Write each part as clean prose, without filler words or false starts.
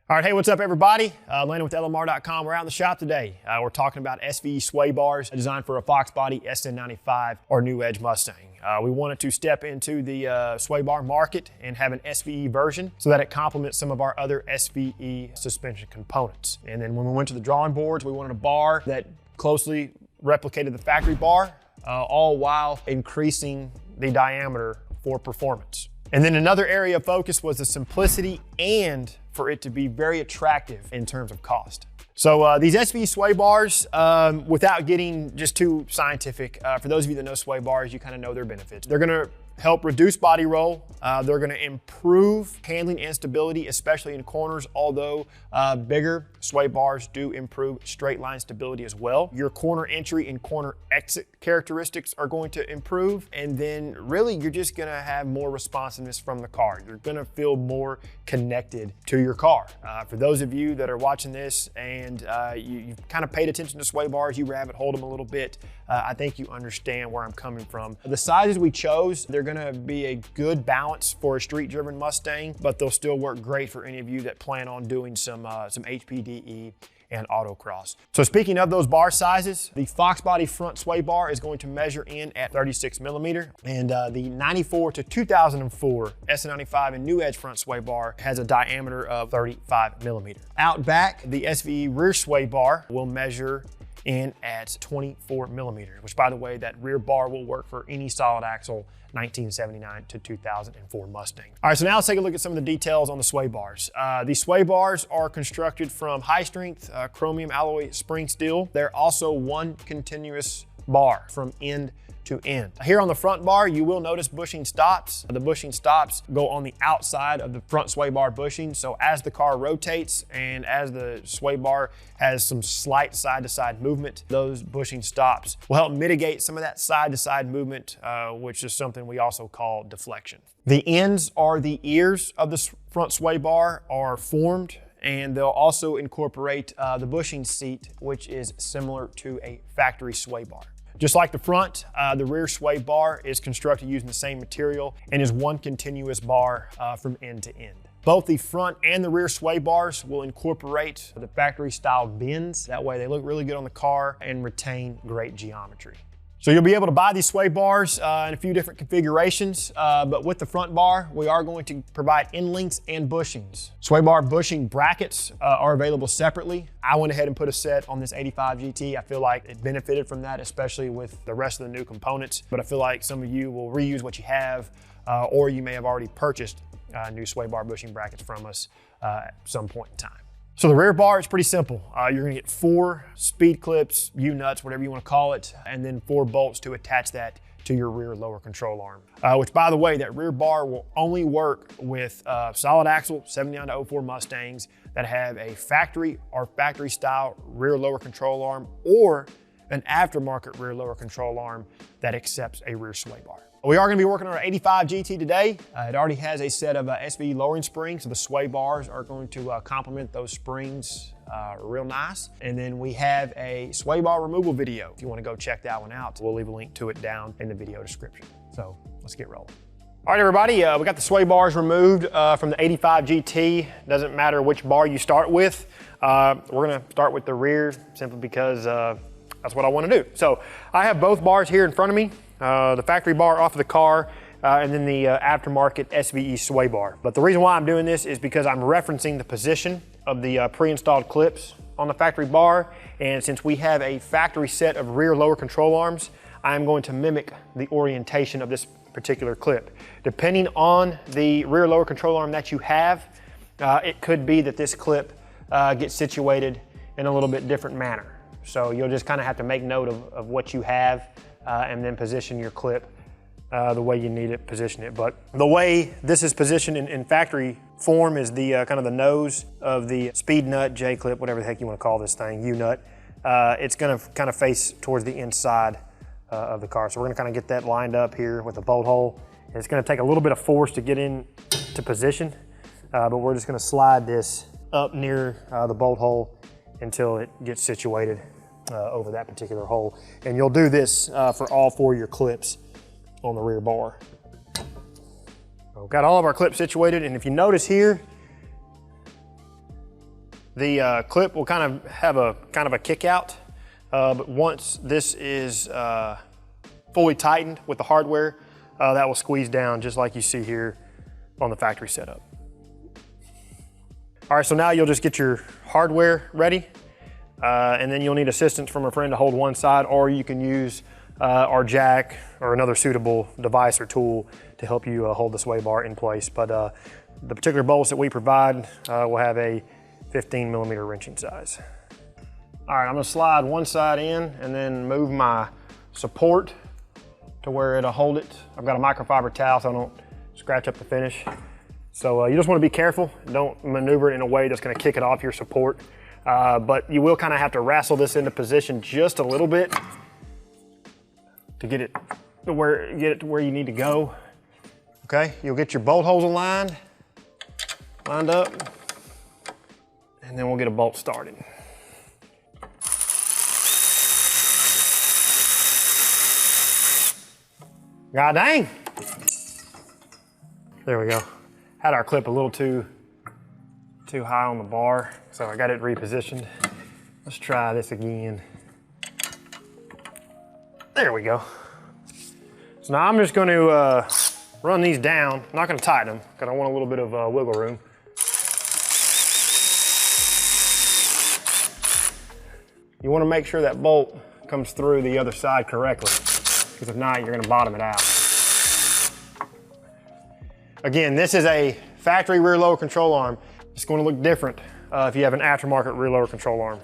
All right, hey, what's up, everybody? Landon with LMR.com. We're out in the shop today. We're talking about SVE sway bars designed for a Fox Body SN95 or new Edge Mustang. We wanted to step into the sway bar market and have an SVE version so that it complements some of our other SVE suspension components. And then when we went to the drawing boards, we wanted a bar that closely replicated the factory bar, all while increasing the diameter for performance. And then another area of focus was the simplicity and for it to be very attractive in terms of cost. So these SVE sway bars, without getting just too scientific, for those of you that know sway bars, you kind of know their benefits. They're gonna help reduce body roll. They're gonna improve handling and stability, especially in corners, although bigger sway bars do improve straight line stability as well. Your corner entry and corner exit characteristics are going to improve, and then really you're just gonna have more responsiveness from the car. You're gonna feel more connected to your car. For those of you that are watching this and you've kind of paid attention to sway bars, you rabbit hold them a little bit, I think you understand where I'm coming from. The sizes we chose, they're gonna be a good balance for a street-driven Mustang, but they'll still work great for any of you that plan on doing some HPDE and autocross. So speaking of those bar sizes, the Fox Body front sway bar is going to measure in at 36 millimeter, and the 94 to 2004 SN95 and new Edge front sway bar has a diameter of 35 millimeter. Out back, the SVE rear sway bar will measure in at 24 millimeters, which, by the way, that rear bar will work for any solid axle 1979 to 2004 Mustang. All right, so now let's take a look at some of the details on the sway bars. These sway bars are constructed from high strength chromium alloy spring steel. They're also one continuous bar from end to end. Here on the front bar, you will notice bushing stops. The bushing stops go on the outside of the front sway bar bushing. So as the car rotates and as the sway bar has some slight side-to-side movement, those bushing stops will help mitigate some of that side-to-side movement, which is something we also call deflection. The ends or the ears of the front sway bar are formed, and they'll also incorporate the bushing seat, which is similar to a factory sway bar. Just like the front, the rear sway bar is constructed using the same material and is one continuous bar from end to end. Both the front and the rear sway bars will incorporate the factory style bends. That way they look really good on the car and retain great geometry. So you'll be able to buy these sway bars in a few different configurations, but with the front bar, we are going to provide end links and bushings. Sway bar bushing brackets are available separately. I went ahead and put a set on this 85 GT. I feel like it benefited from that, especially with the rest of the new components, but I feel like some of you will reuse what you have, or you may have already purchased new sway bar bushing brackets from us at some point in time. So the rear bar is pretty simple. You're gonna get 4 speed clips, U-nuts, whatever you wanna call it, and then 4 bolts to attach that to your rear lower control arm. Which, by the way, that rear bar will only work with solid axle 79 to 04 Mustangs that have a factory or factory style rear lower control arm, or an aftermarket rear lower control arm that accepts a rear sway bar. We are gonna be working on our 85 GT today. It already has a set of SVE lowering springs, so the sway bars are going to complement those springs real nice. And then we have a sway bar removal video. If you wanna go check that one out, we'll leave a link to it down in the video description. So let's get rolling. All right, everybody, we got the sway bars removed from the 85 GT. Doesn't matter which bar you start with. We're gonna start with the rear simply because that's what I wanna do. So I have both bars here in front of me. The factory bar off of the car, and then the aftermarket SVE sway bar. But the reason why I'm doing this is because I'm referencing the position of the pre-installed clips on the factory bar. And since we have a factory set of rear lower control arms, I'm going to mimic the orientation of this particular clip. Depending on the rear lower control arm that you have, it could be that this clip gets situated in a little bit different manner. So you'll just kind of have to make note of what you have and then position your clip the way you need it, position it. But the way this is positioned in factory form is the kind of the nose of the speed nut, J-clip, whatever the heck you want to call this thing, U-nut. It's going to kind of face towards the inside of the car. So we're going to kind of get that lined up here with a bolt hole. And it's going to take a little bit of force to get in to position, but we're just going to slide this up near the bolt hole until it gets situated over that particular hole. And you'll do this for all 4 of your clips on the rear bar. So we've got all of our clips situated, and if you notice here, The clip will kind of have a kick out, but once this is fully tightened with the hardware, that will squeeze down just like you see here on the factory setup. All right, so now you'll just get your hardware ready, and then you'll need assistance from a friend to hold one side, or you can use our jack or another suitable device or tool to help you hold the sway bar in place. But the particular bolts that we provide will have a 15mm wrenching size. All right, I'm gonna slide one side in and then move my support to where it'll hold it. I've got a microfiber towel so I don't scratch up the finish. So you just wanna be careful. Don't maneuver it in a way that's gonna kick it off your support. But you will kind of have to wrestle this into position just a little bit to get it to where you need to go. Okay, you'll get your bolt holes lined up, and then we'll get a bolt started. God dang! There we go. Had our clip a little too high on the bar, so I got it repositioned. Let's try this again. There we go. So now I'm just going to run these down. I'm not going to tighten them because I want a little bit of wiggle room. You want to make sure that bolt comes through the other side correctly, because if not, you're going to bottom it out. Again, this is a factory rear lower control arm. It's going to look different if you have an aftermarket rear lower control arm.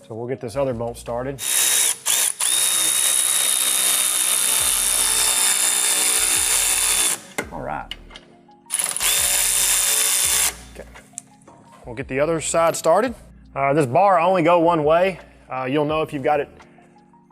So we'll get this other bolt started. All right. Okay. We'll get the other side started. This bar only go one way. You'll know if you've got it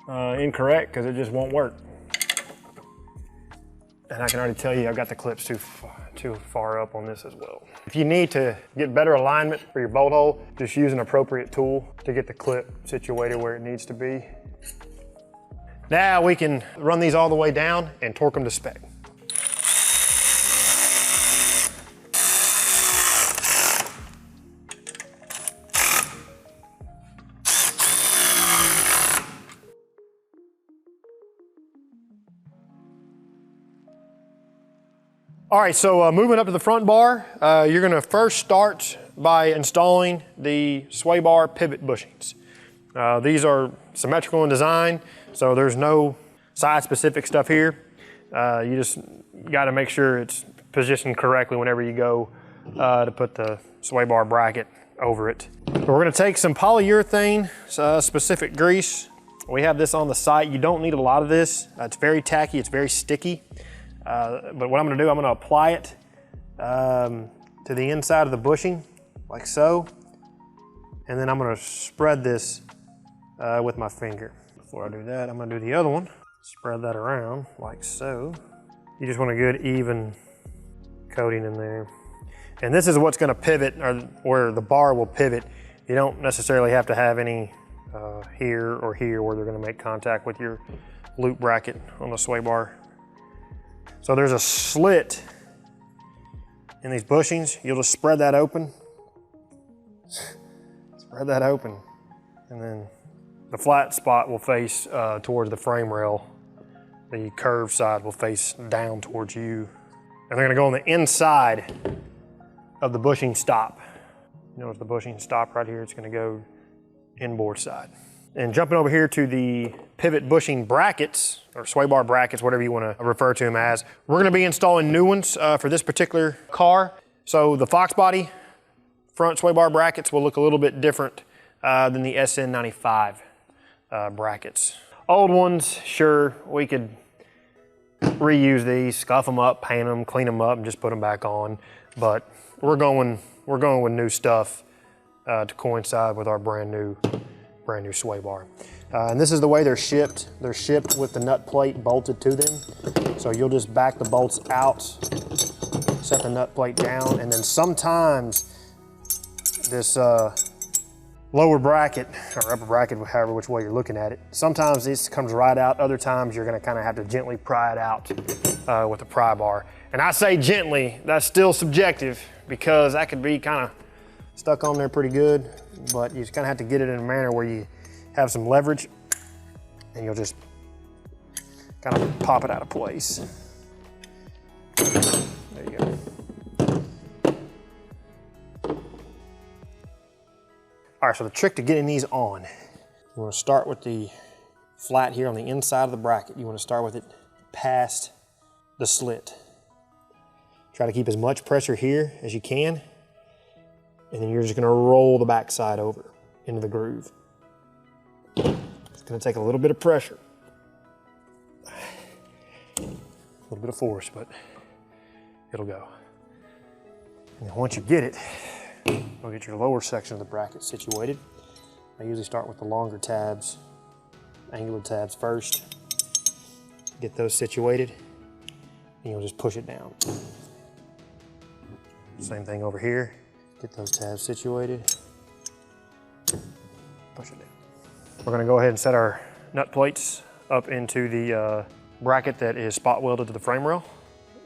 incorrect because it just won't work. And I can already tell you I've got the clips too far up on this as well. If you need to get better alignment for your bolt hole, just use an appropriate tool to get the clip situated where it needs to be. Now we can run these all the way down and torque them to spec. All right, so moving up to the front bar, you're gonna first start by installing the sway bar pivot bushings. These are symmetrical in design, so there's no side-specific stuff here. You just gotta make sure it's positioned correctly whenever you go to put the sway bar bracket over it. But we're gonna take some polyurethane specific grease. We have this on the site. You don't need a lot of this. It's very tacky, it's very sticky. But what I'm gonna do, I'm gonna apply it to the inside of the bushing, like so. And then I'm gonna spread this with my finger. Before I do that, I'm gonna do the other one. Spread that around, like so. You just want a good even coating in there. And this is what's gonna pivot, or where the bar will pivot. You don't necessarily have to have any here or here where they're gonna make contact with your loop bracket on the sway bar. So there's a slit in these bushings. You'll just spread that open. Spread that open. And then the flat spot will face towards the frame rail. The curved side will face down towards you. And they're gonna go on the inside of the bushing stop. Notice the bushing stop right here. It's gonna go inboard side. And jumping over here to the pivot bushing brackets, or sway bar brackets, whatever you want to refer to them as, we're going to be installing new ones for this particular car. So the Fox body front sway bar brackets will look a little bit different than the SN95 brackets. Old ones, sure, we could reuse these, scuff them up, paint them, clean them up, and just put them back on. But we're going with new stuff to coincide with our brand new sway bar. And this is the way they're shipped. They're shipped with the nut plate bolted to them. So you'll just back the bolts out, set the nut plate down, and then sometimes this lower bracket, or upper bracket, however which way you're looking at it, sometimes this comes right out. Other times you're gonna kind of have to gently pry it out with a pry bar. And I say gently, that's still subjective, because that could be kind of stuck on there pretty good, but you just kind of have to get it in a manner where you have some leverage, and you'll just kind of pop it out of place. There you go. All right, so the trick to getting these on, you want to start with the flat here on the inside of the bracket. You want to start with it past the slit. Try to keep as much pressure here as you can, and then you're just going to roll the backside over into the groove. It's going to take a little bit of pressure, a little bit of force, but it'll go. And then once you get it, you'll get your lower section of the bracket situated. I usually start with the longer tabs, angular tabs first. Get those situated, and you'll just push it down. Same thing over here. Get those tabs situated, push it down. We're gonna go ahead and set our nut plates up into the bracket that is spot welded to the frame rail.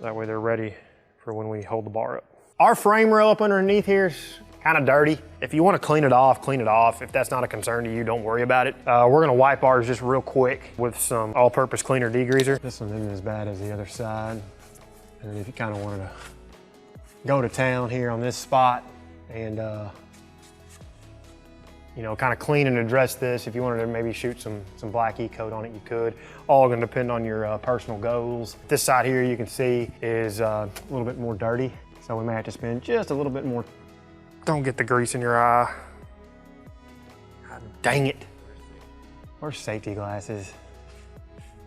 That way they're ready for when we hold the bar up. Our frame rail up underneath here is kind of dirty. If you want to clean it off, clean it off. If that's not a concern to you, don't worry about it. We're gonna wipe ours just real quick with some all-purpose cleaner degreaser. This one isn't as bad as the other side. And if you kind of wanted to go to town here on this spot and you know, kind of clean and address this, if you wanted to maybe shoot some black E-coat on it, you could. All gonna depend on your personal goals. This side here you can see is a little bit more dirty, so we may have to spend just a little bit more. Don't get the grease in your eye. God, dang it. Where's safety glasses?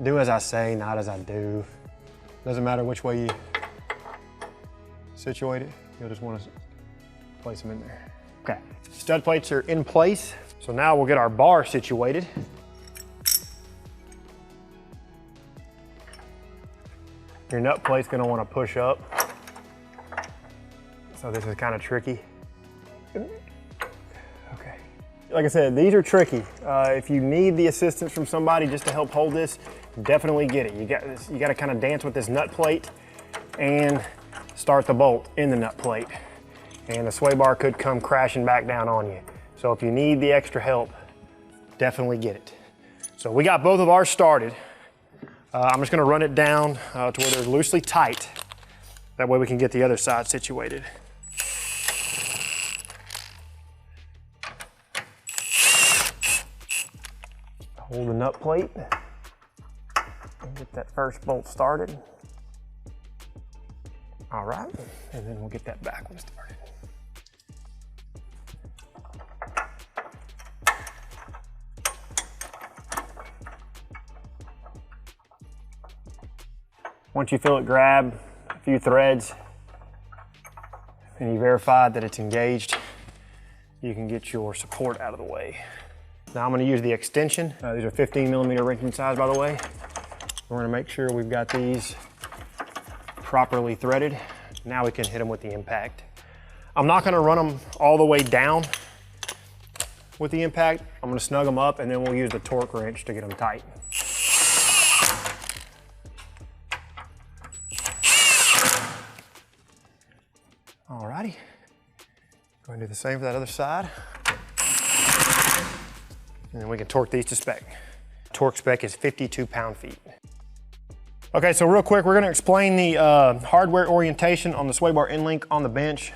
Do as I say, not as I do. Doesn't matter which way you situate it, you'll just want to place them in there. Okay, stud plates are in place. So now we'll get our bar situated. Your nut plate's gonna want to push up. So this is kind of tricky. Okay. Like I said, these are tricky. If you need the assistance from somebody just to help hold this, definitely get it. You got to kind of dance with this nut plate and start the bolt in the nut plate. And the sway bar could come crashing back down on you. So if you need the extra help, definitely get it. So we got both of ours started. I'm just gonna run it down to where they're loosely tight. That way we can get the other side situated. Hold the nut plate and get that first bolt started. All right, and then we'll get that back one started. Once you feel it grab a few threads and you verify that it's engaged, you can get your support out of the way. Now I'm going to use the extension. These are 15mm wrenching size, by the way. We're going to make sure we've got these properly threaded. Now we can hit them with the impact. I'm not going to run them all the way down with the impact. I'm going to snug them up, and then we'll use the torque wrench to get them tight. Alrighty. Go ahead and do the same for that other side. And then we can torque these to spec. Torque spec is 52 pound-feet. Okay, so real quick, we're gonna explain the hardware orientation on the sway bar end link on the bench,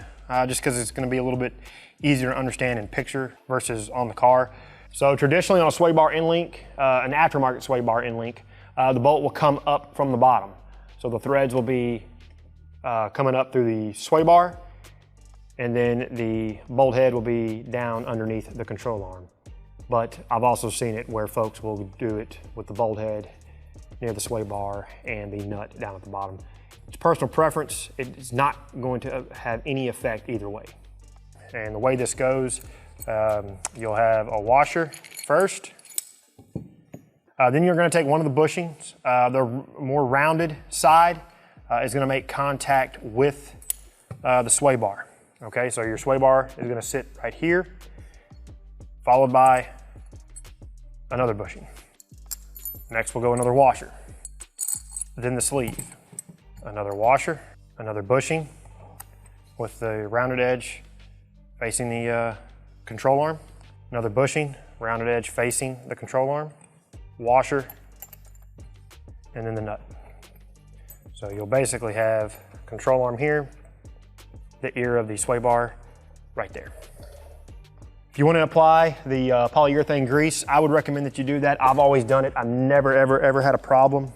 just because it's gonna be a little bit easier to understand in picture versus on the car. So traditionally on a sway bar end link, an aftermarket sway bar end link, the bolt will come up from the bottom. So the threads will be coming up through the sway bar, and then the bolt head will be down underneath the control arm. But I've also seen it where folks will do it with the bolt head near the sway bar and the nut down at the bottom. It's personal preference. It's not going to have any effect either way. And the way this goes, you'll have a washer first. Then you're going to take one of the bushings. The more rounded side is going to make contact with the sway bar. Okay, so your sway bar is going to sit right here, followed by another bushing. Next we'll go another washer. Then the sleeve. Another washer, another bushing with the rounded edge facing the control arm, another bushing, rounded edge facing the control arm, washer, and then the nut. So you'll basically have control arm here, the ear of the sway bar right there. If you want to apply the polyurethane grease, I would recommend that you do that. I've always done it. I've never, ever had a problem.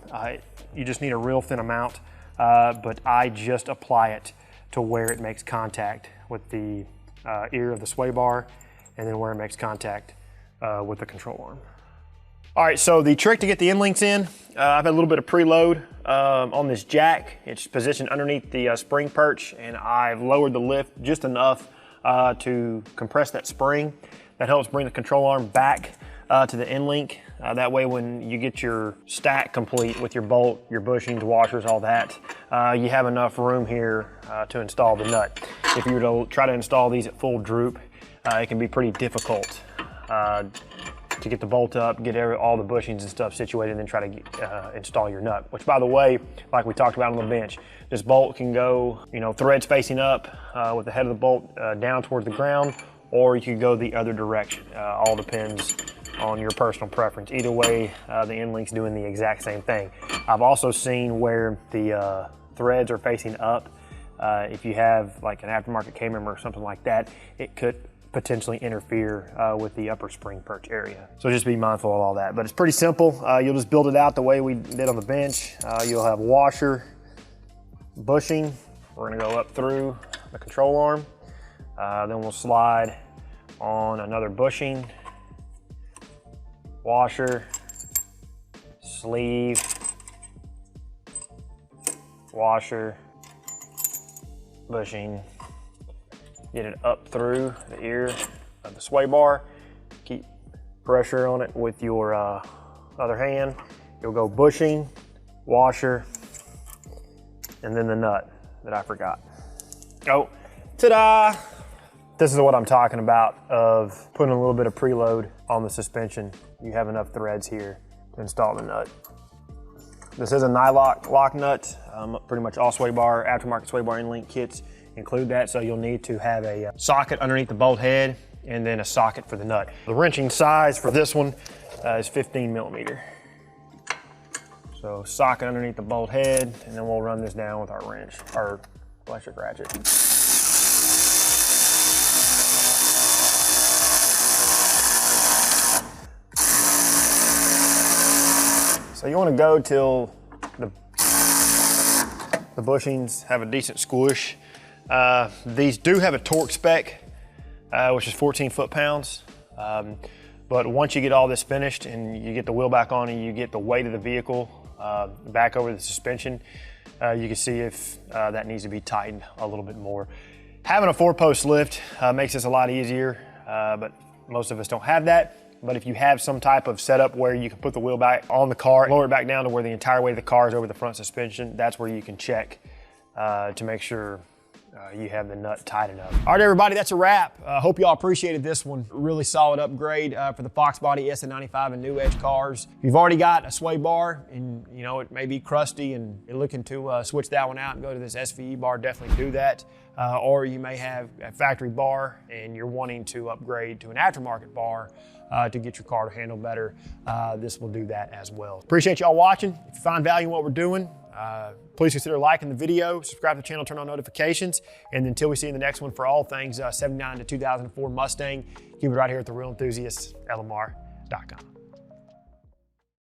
You just need a real thin amount, but I just apply it to where it makes contact with the ear of the sway bar, and then where it makes contact with the control arm. All right, so the trick to get the end links in, I've had a little bit of preload on this jack. It's positioned underneath the spring perch, and I've lowered the lift just enough to compress that spring. That helps bring the control arm back to the end link. That way when you get your stack complete with your bolt, your bushings, washers, all that, you have enough room here to install the nut. If you were to try to install these at full droop, it can be pretty difficult to get the bolt up, get all the bushings and stuff situated, and then try to install your nut. Which, by the way, like we talked about on the bench, this bolt can go, threads facing up with the head of the bolt down towards the ground, or you could go the other direction. All depends on your personal preference. Either way, the end link's doing the exact same thing. I've also seen where the threads are facing up. If you have like an aftermarket K-member or something like that, it could potentially interfere with the upper spring perch area. So just be mindful of all that. But it's pretty simple. You'll just build it out the way we did on the bench. You'll have washer, bushing. We're gonna go up through the control arm. Then we'll slide on another bushing, washer, sleeve, washer, bushing. Get it up through the ear of the sway bar. Keep pressure on it with your other hand. You'll go bushing, washer, and then the nut that I forgot. Oh, ta-da! This is what I'm talking about, of putting a little bit of preload on the suspension. You have enough threads here to install the nut. This is a nylock lock nut. Pretty much all sway bar, aftermarket sway bar end link kits include that, so you'll need to have a socket underneath the bolt head and then a socket for the nut. The wrenching size for this one is 15 millimeter. So socket underneath the bolt head, and then we'll run this down with our wrench, our electric ratchet. So you want to go till the bushings have a decent squish. These do have a torque spec, which is 14 foot-pounds. But once you get all this finished and you get the wheel back on and you get the weight of the vehicle back over the suspension, you can see if that needs to be tightened a little bit more. Having a 4-post lift makes this a lot easier, but most of us don't have that. But if you have some type of setup where you can put the wheel back on the car, lower it back down to where the entire weight of the car is over the front suspension, that's where you can check to make sure you have the nut tight enough. All right, everybody, that's a wrap. Hope y'all appreciated this one. Really solid upgrade for the Fox Body SN95 and new Edge cars. If you've already got a sway bar and it may be crusty and you're looking to switch that one out and go to this SVE bar, definitely do that. Or you may have a factory bar and you're wanting to upgrade to an aftermarket bar to get your car to handle better. This will do that as well. Appreciate y'all watching. If you find value in what we're doing, please consider liking the video, subscribe to the channel, turn on notifications, and until we see you in the next one, for all things 79 to 2004 Mustang, keep it right here at The Real Enthusiast, LMR.com.